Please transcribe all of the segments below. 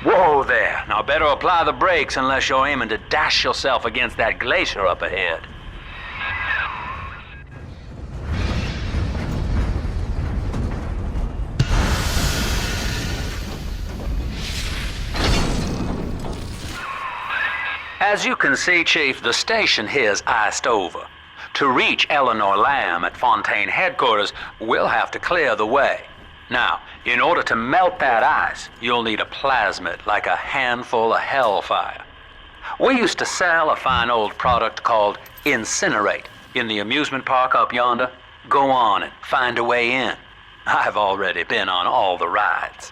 Whoa there. Now better apply the brakes unless you're aiming to dash yourself against that glacier up ahead. As you can see, Chief, the station here's iced over. To reach Eleanor Lamb at Fontaine headquarters, we'll have to clear the way. Now, in order to melt that ice, you'll need a plasmid, like a handful of hellfire. We used to sell a fine old product called Incinerate in the amusement park up yonder. Go on and find a way in. I've already been on all the rides.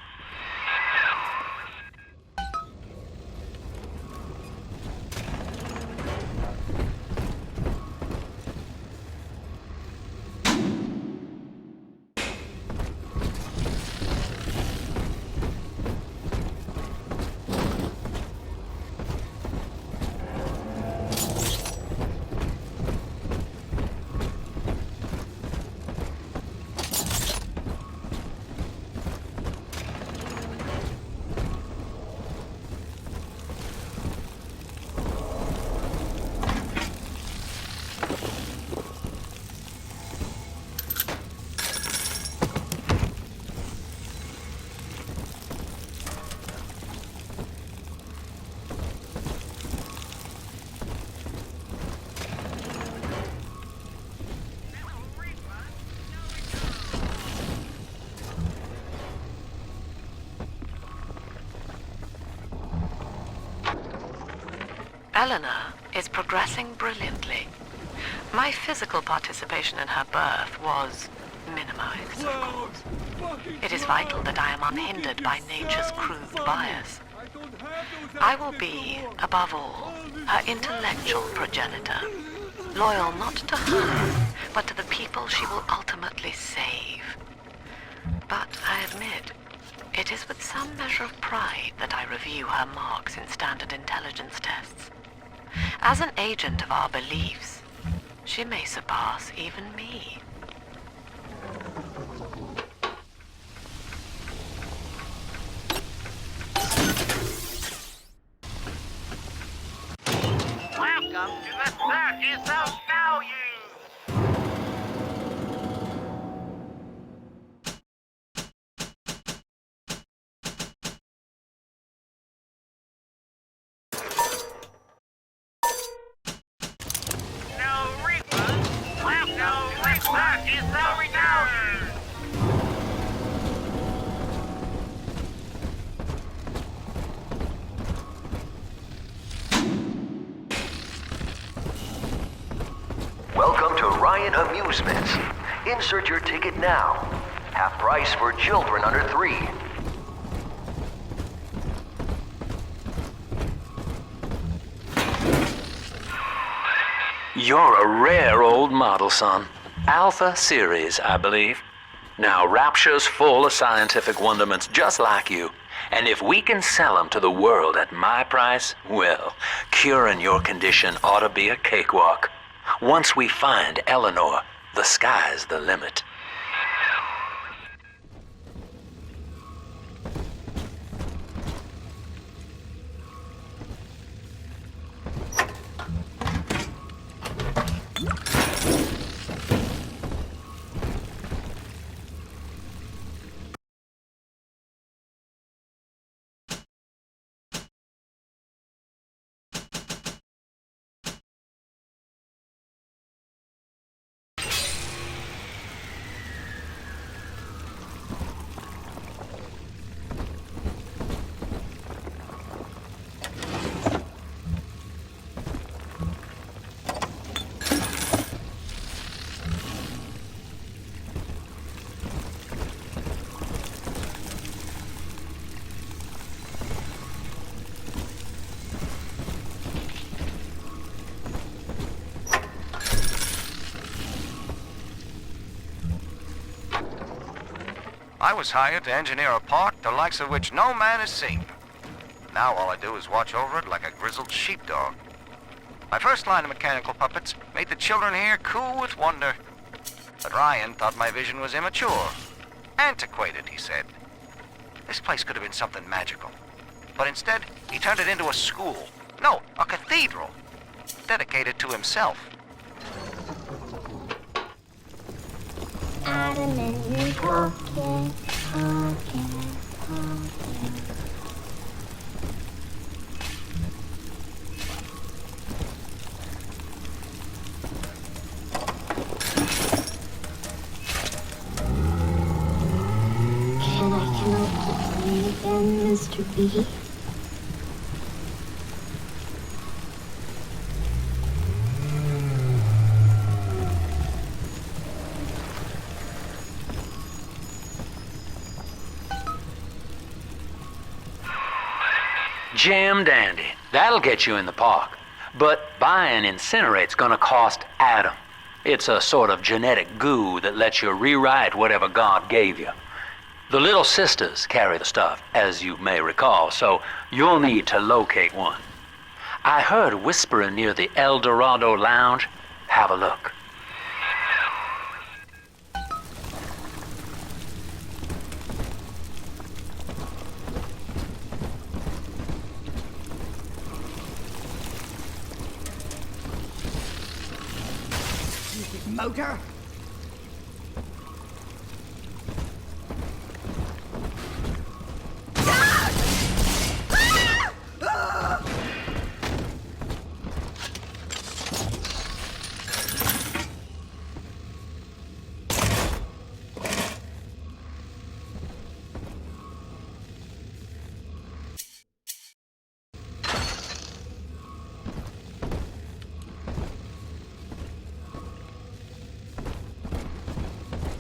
Eleanor is progressing brilliantly. My physical participation in her birth was minimized, of course. It is vital that I am unhindered by nature's crude bias. I will be, above all, her intellectual progenitor, loyal not to her, but to the people she will ultimately save. But I admit, it is with some measure of pride that I review her marks in standard intelligence tests. As an agent of our beliefs, she may surpass even me. Welcome to the circus of value! Welcome to Amusements. Insert your ticket now. Half price for children under 3. You're a rare old model, son. Alpha series, I believe. Now, Rapture's full of scientific wonderments just like you. And if we can sell them to the world at my price, well, curing your condition ought to be a cakewalk. Once we find Eleanor, the sky's the limit. I was hired to engineer a park the likes of which no man has seen. Now all I do is watch over it like a grizzled sheepdog. My first line of mechanical puppets made the children here coo with wonder. But Ryan thought my vision was immature. Antiquated, he said. This place could have been something magical. But instead, he turned it into a school. No, a cathedral. Dedicated to himself. Adam and Eve talking. Can I play again, Mr. B? Jam dandy. That'll get you in the park. But buying Incinerate's gonna cost Adam. It's a sort of genetic goo that lets you rewrite whatever God gave you. The Little Sisters carry the stuff, as you may recall, so you'll need to locate one. I heard whispering near the El Dorado Lounge. Have a look. Motor?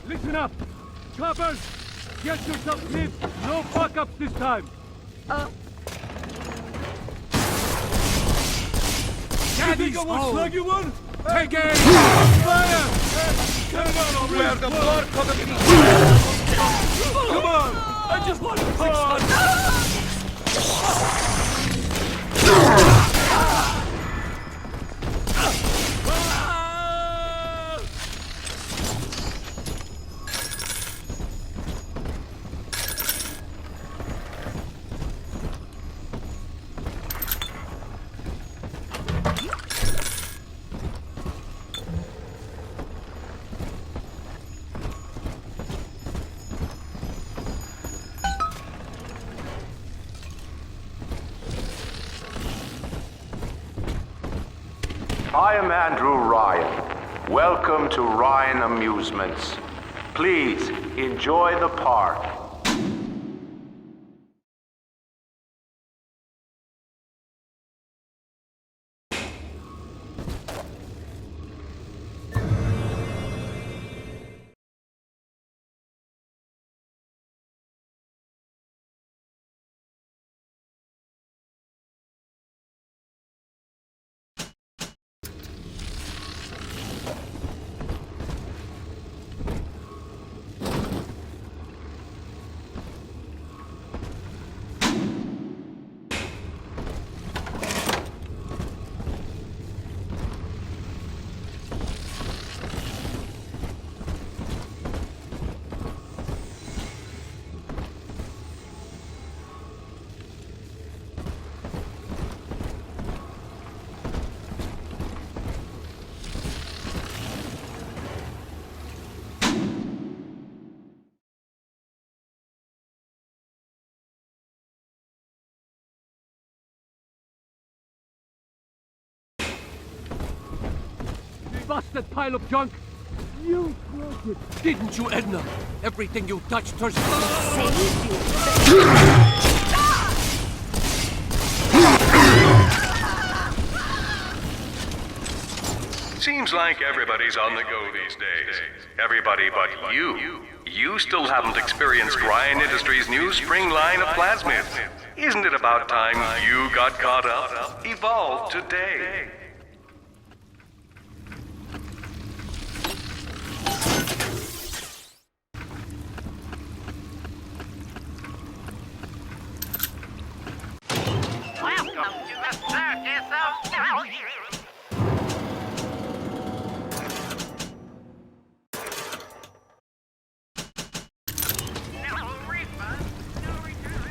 Listen up! Choppers! Get yourself clean! No fuck-ups this time! Daddy's will slug you one? Take aim! Fire! Get it on already! Where the blood coming? Come on! I just want to I am Andrew Ryan. Welcome to Ryan Amusements. Please enjoy the park. Busted pile of junk! You broke it, didn't you, Edna? Everything you touched turns... Seems like everybody's on the go these days. Everybody but you. You still haven't experienced Ryan Industries' new spring line of plasmids. Isn't it about time you got caught up? Evolved today. Welcome to the circus of now. No refund, no return.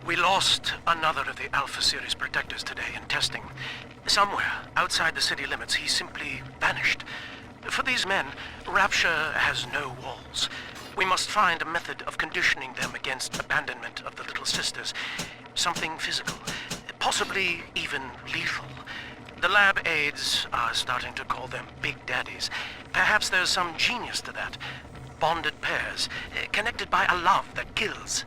We lost another of the Alpha Series protectors today in testing. Somewhere outside the city limits, he simply vanished. For these men, Rapture has no walls. We must find a method of conditioning them against abandonment of the Little Sisters. Something physical, possibly even lethal. The lab aides are starting to call them Big Daddies. Perhaps there's some genius to that. Bonded pairs, connected by a love that kills.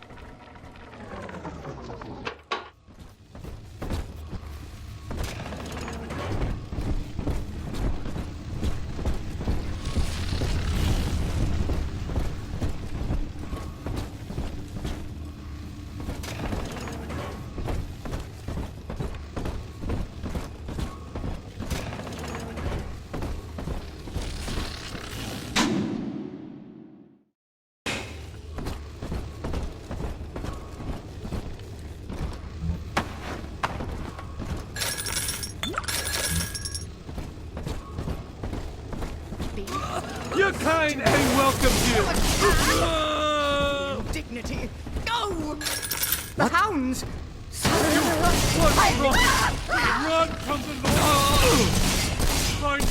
Your kind ain't welcome here! Dignity! Go! The hounds! Run from the north! Find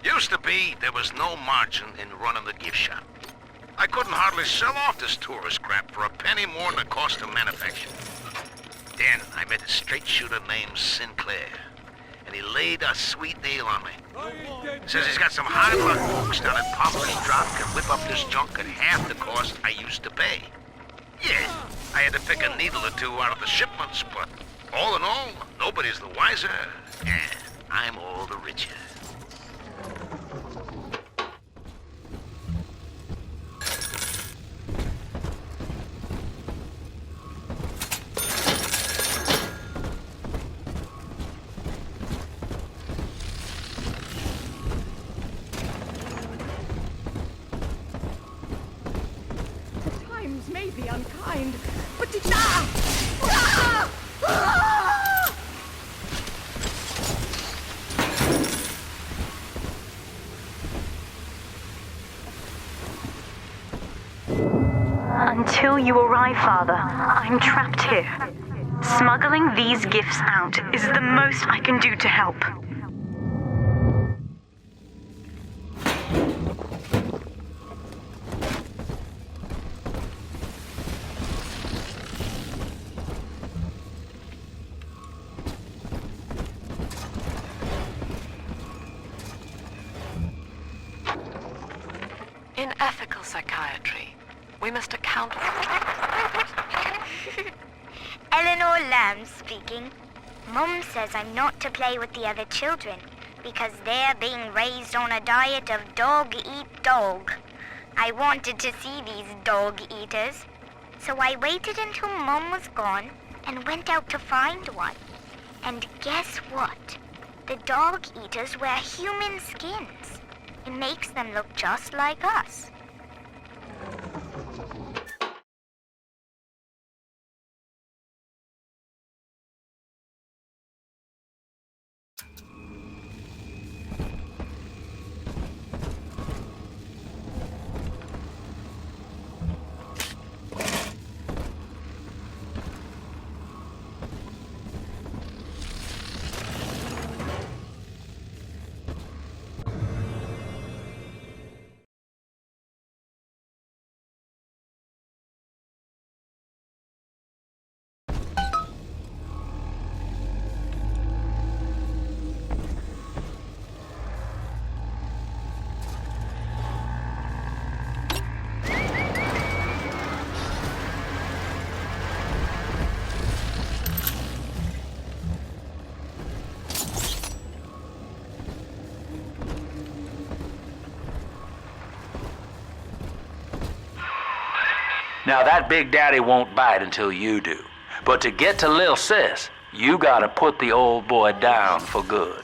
Used to be, there was no margin in running the gift shop. I couldn't hardly sell off this tourist crap for a penny more than it cost to manufacture. Then I met a straight shooter named Sinclair, and he laid a sweet deal on me. Says he's got some hard luck folks down at Poplar's Drop can whip up this junk at half the cost I used to pay. Yeah, I had to pick a needle or two out of the shipments, but all in all, nobody's the wiser, and I'm all the richer. May be unkind, but did Until you arrive, Father, I'm trapped here. Smuggling these gifts out is the most I can do to help. In ethical psychiatry, we must account for... Eleanor Lamb speaking. Mum says I'm not to play with the other children because they're being raised on a diet of dog-eat-dog. I wanted to see these dog-eaters, so I waited until Mum was gone and went out to find one. And guess what? The dog-eaters wear human skins. It makes them look just like us. Now, that Big Daddy won't bite until you do. But to get to Lil Sis, you gotta put the old boy down for good.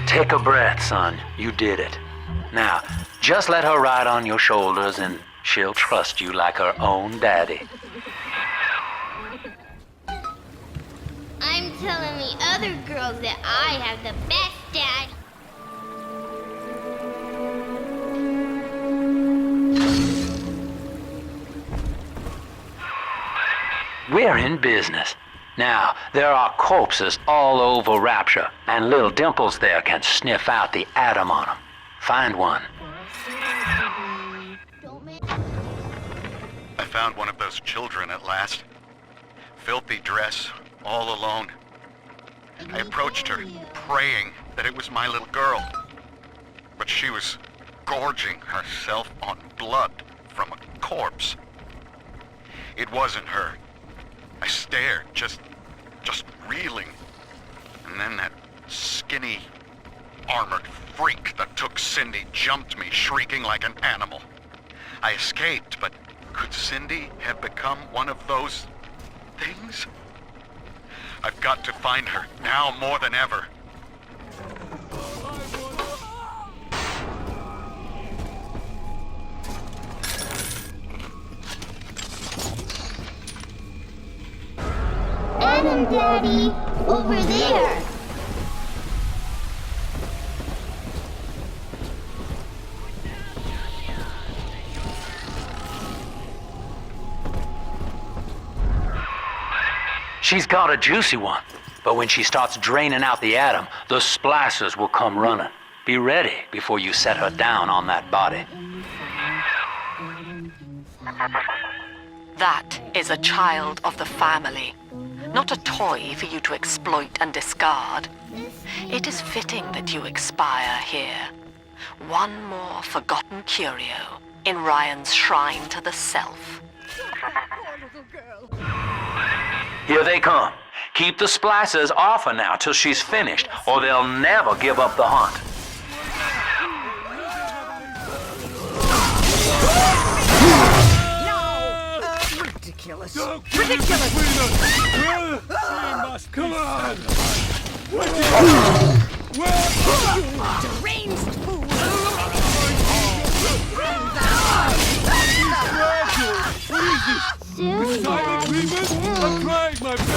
Take a breath, son. You did it. Now, just let her ride on your shoulders and she'll trust you like her own daddy. I'm telling the other girls that I have the best dad. We're in business. Now, there are corpses all over Rapture, and little Dimples there can sniff out the atom on them. Find one. I found one of those children at last. Filthy dress, all alone. I approached her, praying that it was my little girl. But she was gorging herself on blood from a corpse. It wasn't her. I stared, just reeling. And then that skinny, armored freak that took Cindy jumped me, shrieking like an animal. I escaped, but could Cindy have become one of those things? I've got to find her, now more than ever. Adam, Daddy, over there. She's got a juicy one, but when she starts draining out the atom, the Splicers will come running. Be ready before you set her down on that body. That is a child of the family, not a toy for you to exploit and discard. It is fitting that you expire here. One more forgotten curio in Ryan's shrine to the self. Here they come. Keep the Splicers off her now till she's finished, or they'll never give up the hunt. Ridiculous. Ridiculous. We must come on. You deranged fool. Soon, silent treatment? I'm trying my best.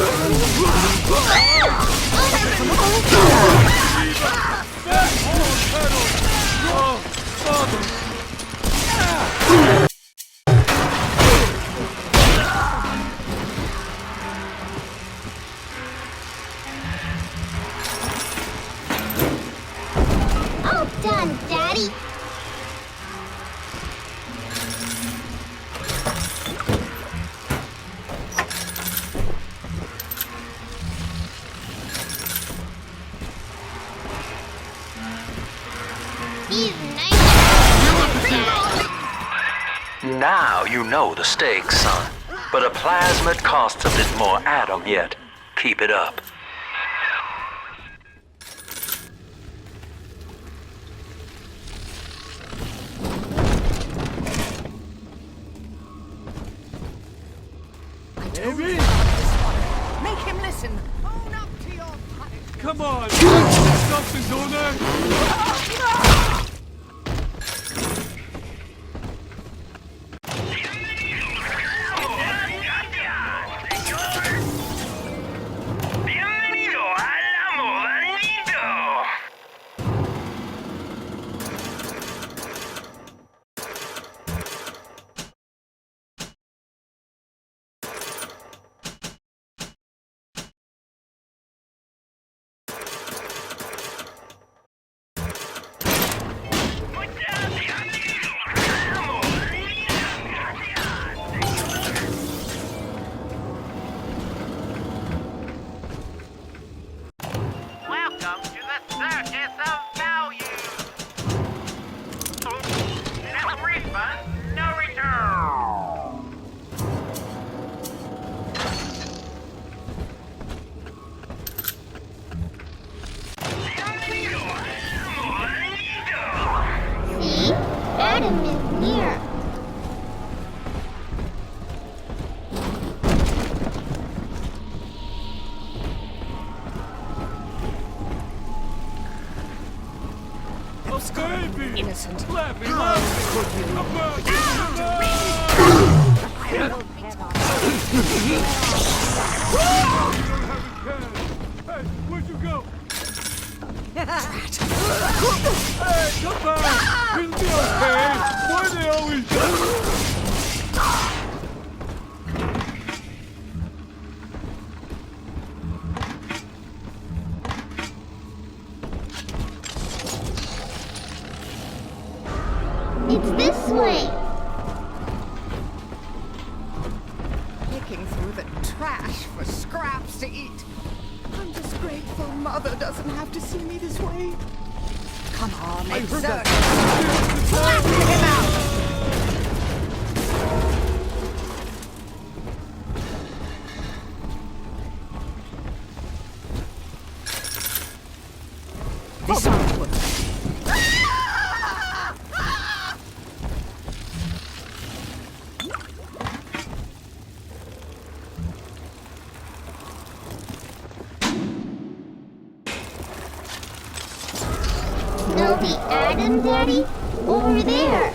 That whole pedal. Oh, Father. All done, Daddy. Now you know the stakes, son. But a plasmid costs a bit more atom yet. Keep it up. come on! Something's on there! Welcome to the circus of value. No refund, no return. See? Adam is near. Innocent. Let me How love could you? Hey, where'd you go? Hey, come back! It'll be okay! Why they always... It's this way. Picking through the trash for scraps to eat. I'm just grateful Mother doesn't have to see me this way. Come on, I heard exert. that. Slap him out! This one would. No, the Adam, Daddy? Over there.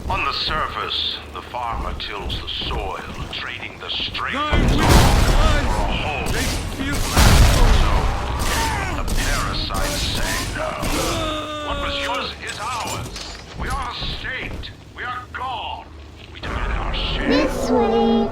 On the surface, the farmer tills the soil, trading the straight No, from we- for a hole. They feel... So, the parasites say no. What was yours is ours. We are a state. We are gone. We demand our share. This way.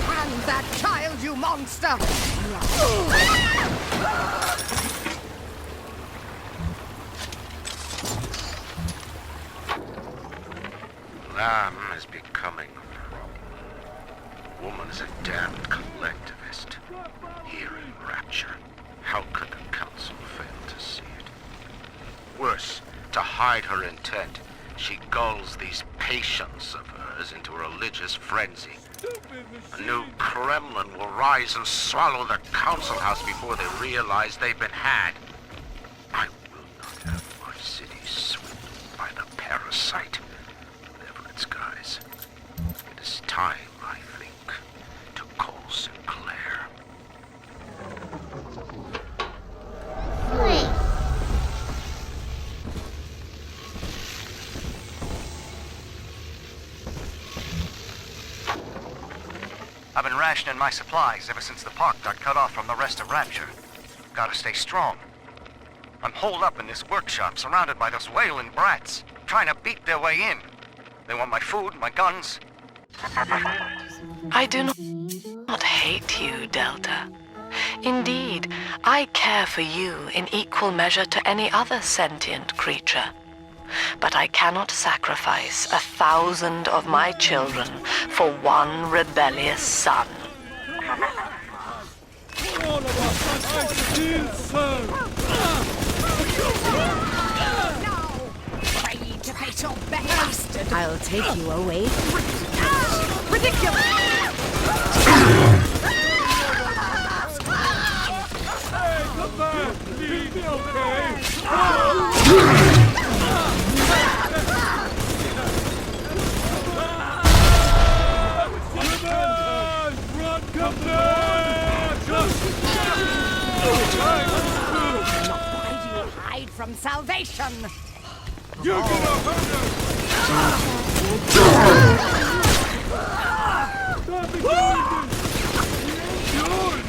Hand that child, you monster! Lamb is becoming a problem. Woman is a damned collectivist. Here in Rapture, how could the council fail to see it? Worse, to hide her intent, she gulls these patients of hers into a religious frenzy. A new Kremlin will rise and swallow the council house before they realize they've been had. I will not have my city swindled by the parasite, whatever its guise. It is time, I think, to call Sinclair. Wait. I've been rationing my supplies ever since the park got cut off from the rest of Rapture. Gotta stay strong. I'm holed up in this workshop, surrounded by those whaling brats, trying to beat their way in. They want my food, my guns. I do not hate you, Delta. Indeed, I care for you in equal measure to any other sentient creature. But I cannot sacrifice 1,000 of my children for one rebellious son. All of us! still serve. Afraid to face your bastard. I'll take you away. Ridiculous! Hey, come back! Leave me, okay? Run, come back! Why do you hide from salvation? You're gonna hurt us! Stop it, Jordan! Yours!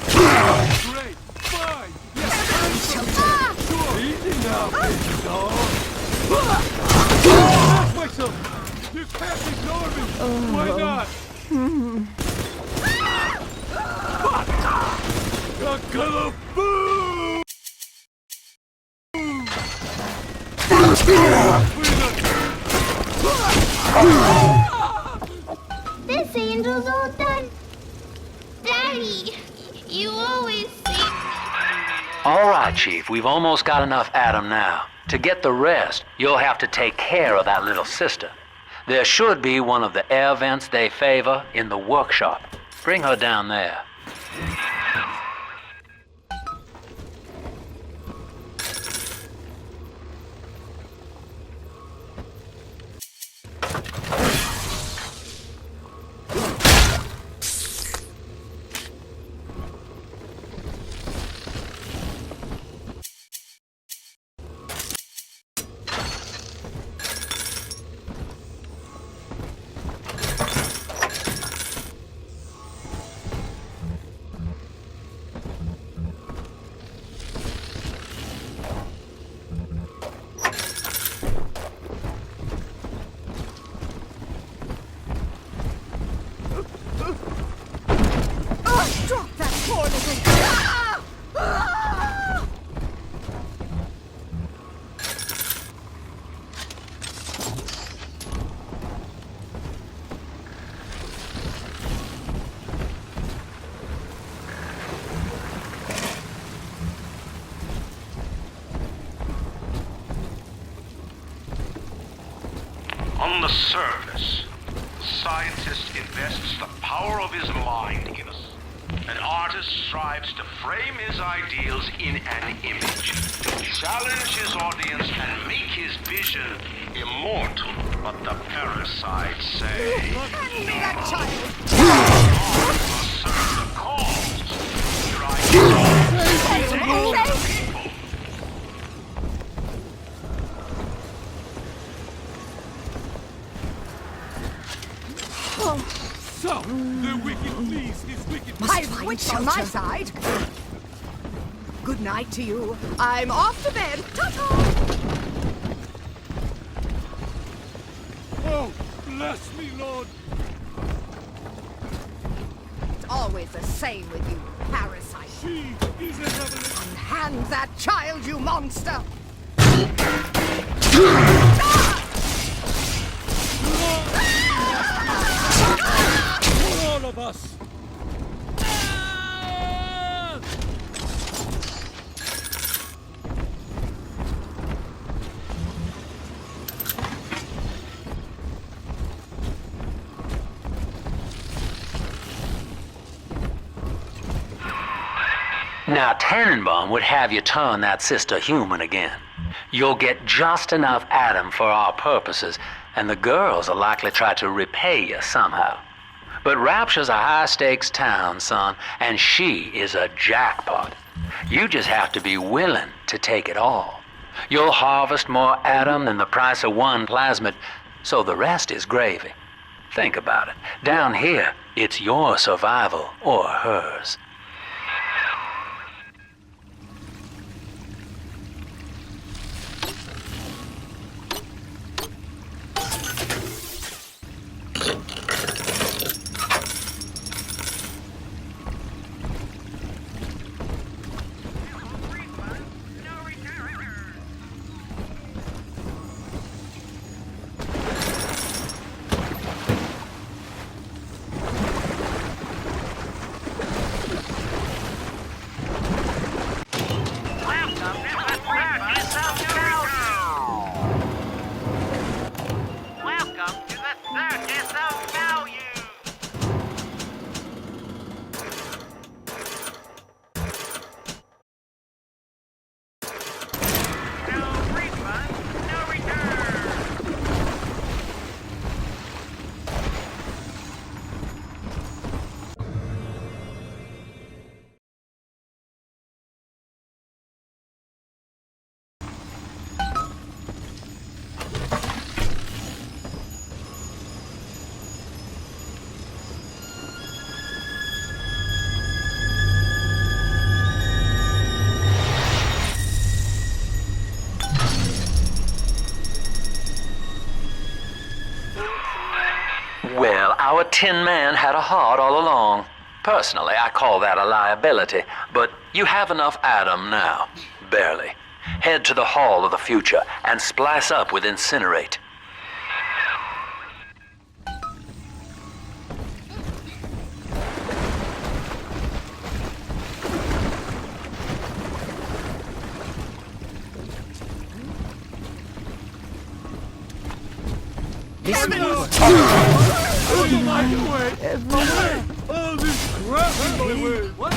Great! Fine! Yes! Sure! Easy now, baby doll! Myself! You can't ignore me! Why not? You're gonna boom! This angel's all done. Daddy, you always say... All right, Chief, we've almost got enough Adam now. To get the rest, you'll have to take care of that little sister. There should be one of the air vents they favor in the workshop. Bring her down there. Drop that poor little... On the surface, the scientist invests the power of his mind in us. An artist strives to frame his ideals in an image, to challenge his audience and make his vision immortal. But the parasites say, Hand me that child! "God must serve the cause. Your ideas are people." So, the wicked please his wicked... My witch on my side. Good night to you. I'm off to bed. Ta-ta! Oh, bless me, Lord! It's always the same with you, parasite. She is a revelation. Unhand that child, you monster! For all of us! Now, Tannenbaum would have you turn that sister human again. You'll get just enough Adam for our purposes, and the girls will likely try to repay you somehow. But Rapture's a high-stakes town, son, and she is a jackpot. You just have to be willing to take it all. You'll harvest more Adam than the price of one plasmid, so the rest is gravy. Think about it. Down here, it's your survival or hers. Tin Man had a heart all along. Personally, I call that a liability, but you have enough Adam now. Barely. Head to the Hall of the Future and splice up with Incinerate. Oh, this crap is my way! What?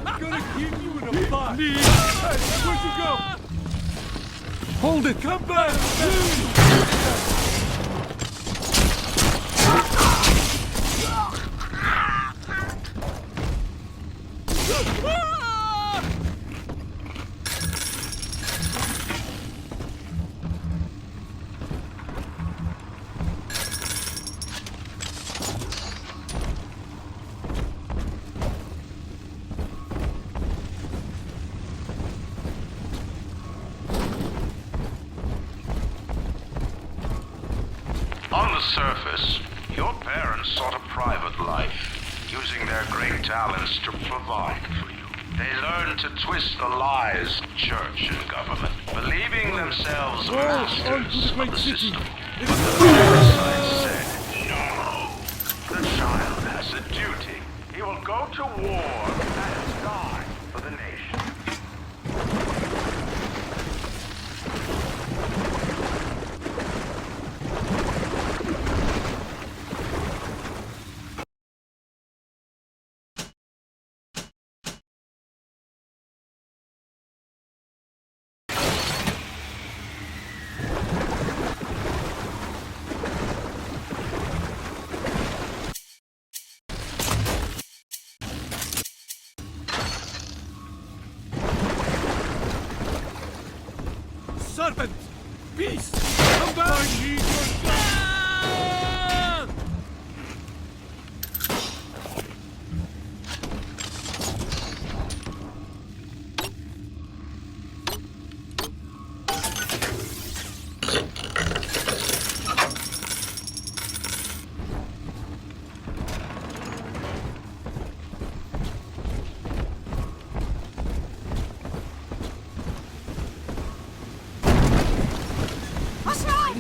I'm gonna keep you in a box! Hey, where'd you go? Hold it! Come back! On the surface, your parents sought a private life, using their great talents to provide for you. They learned to twist the lies of church and government, believing themselves masters of the system. But the parasite said, no. The child has a duty. He will go to war and die for the nation. Serpent! Beast! Come back! I need your gun!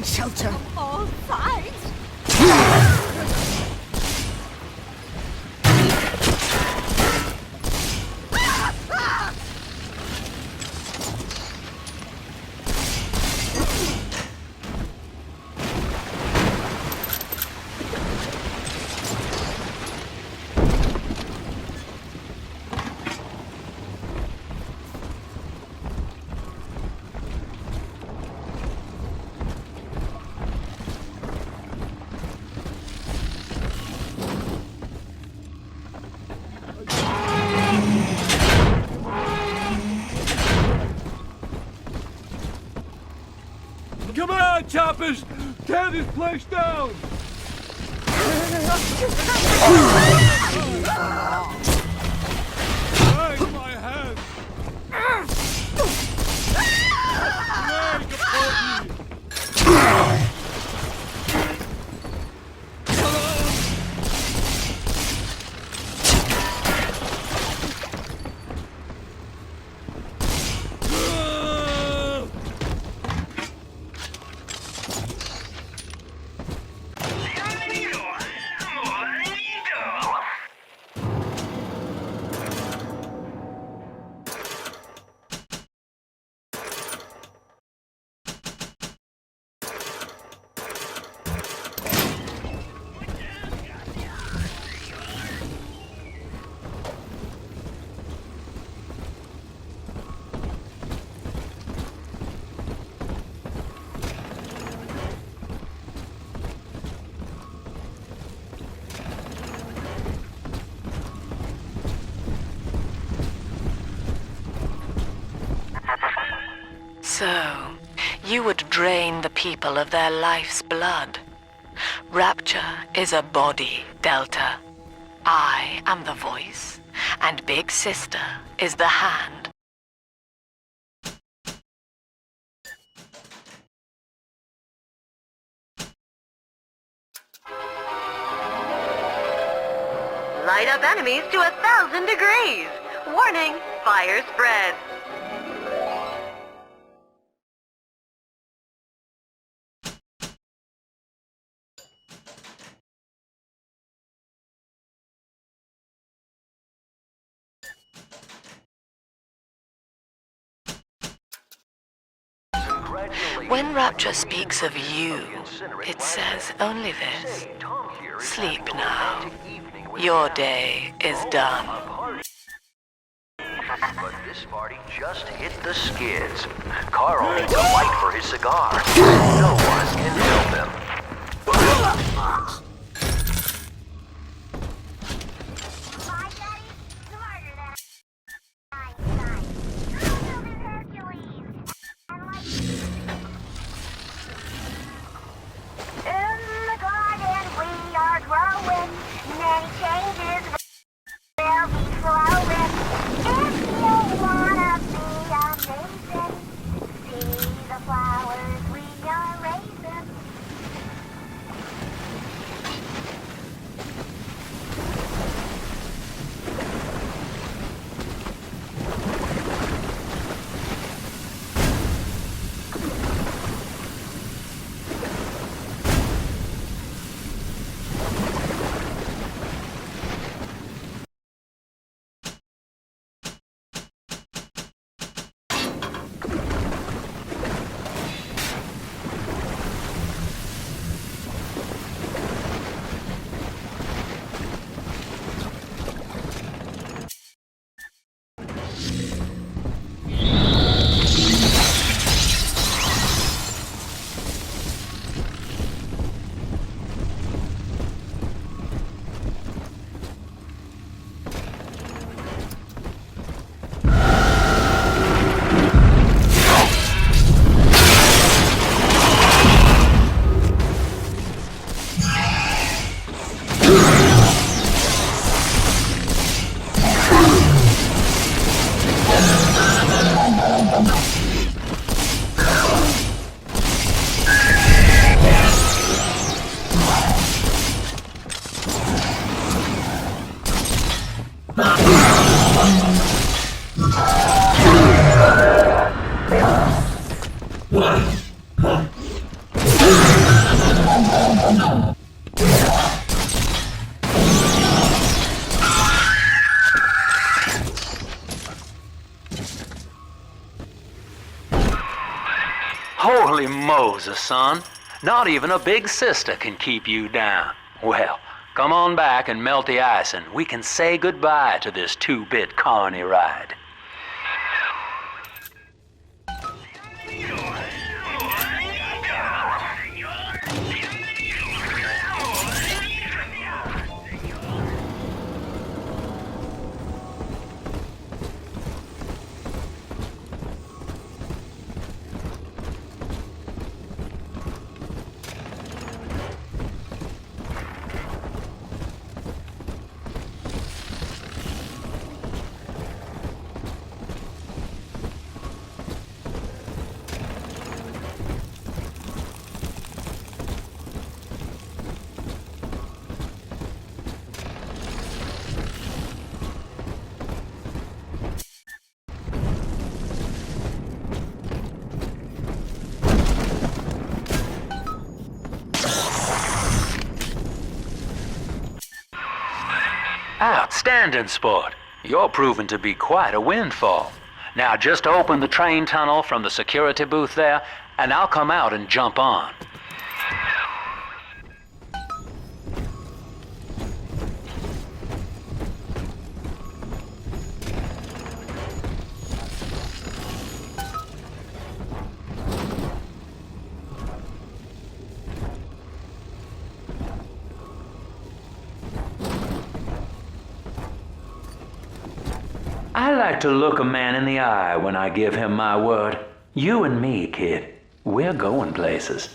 Shelter. All sides. Come on, choppers! Tear this place down! Break my hand! Break upon me! So, you would drain the people of their life's blood. Rapture is a body, Delta. I am the voice, and Big Sister is the hand. Light up enemies to 1,000 degrees. Warning, fire spread. When Rapture speaks of you, it says only this. Sleep now. Your day is done. But this party just hit the skids. Carl needs a light for his cigar. No one can help him. Holy Moses, son. Not even a big sister can keep you down. Well, come on back and melt the ice and we can say goodbye to this 2-bit carny ride. Outstanding, sport. You're proving to be quite a windfall. Now just open the train tunnel from the security booth there, and I'll come out and jump on. I like to look a man in the eye when I give him my word. You and me, kid, we're going places.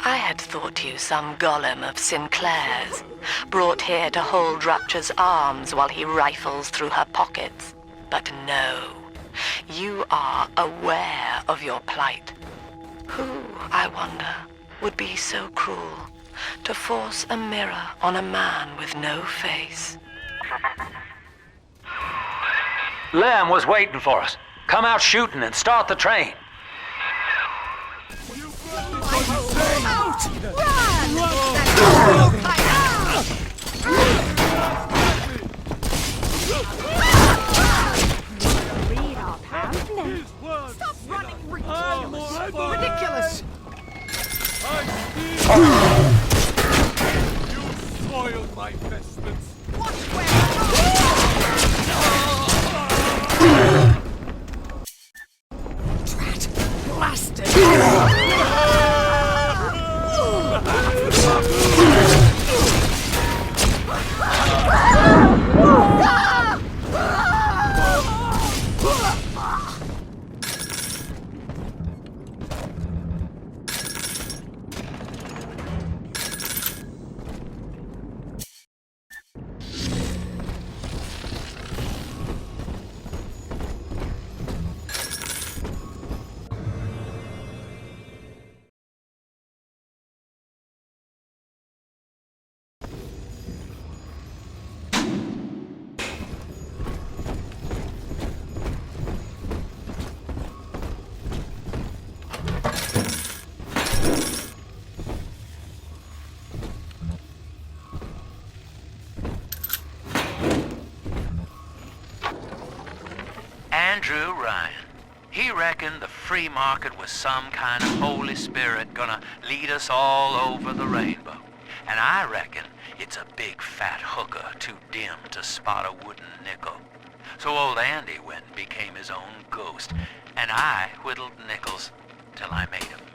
I had thought you some golem of Sinclair's, brought here to hold Rapture's arms while he rifles through her pockets. But no, you are aware of your plight. Who, I wonder, would be so cruel to force a mirror on a man with no face. Lamb was waiting for us. Come out shooting and start the train. Out! Run! Read our path now. Stop running! Ridiculous! You soiled my vestments. Watch where Drat! Blasted! Andrew Ryan. He reckoned the free market was some kind of Holy Spirit gonna lead us all over the rainbow. And I reckon it's a big fat hooker too dim to spot a wooden nickel. So old Andy went and became his own ghost, and I whittled nickels till I made 'em.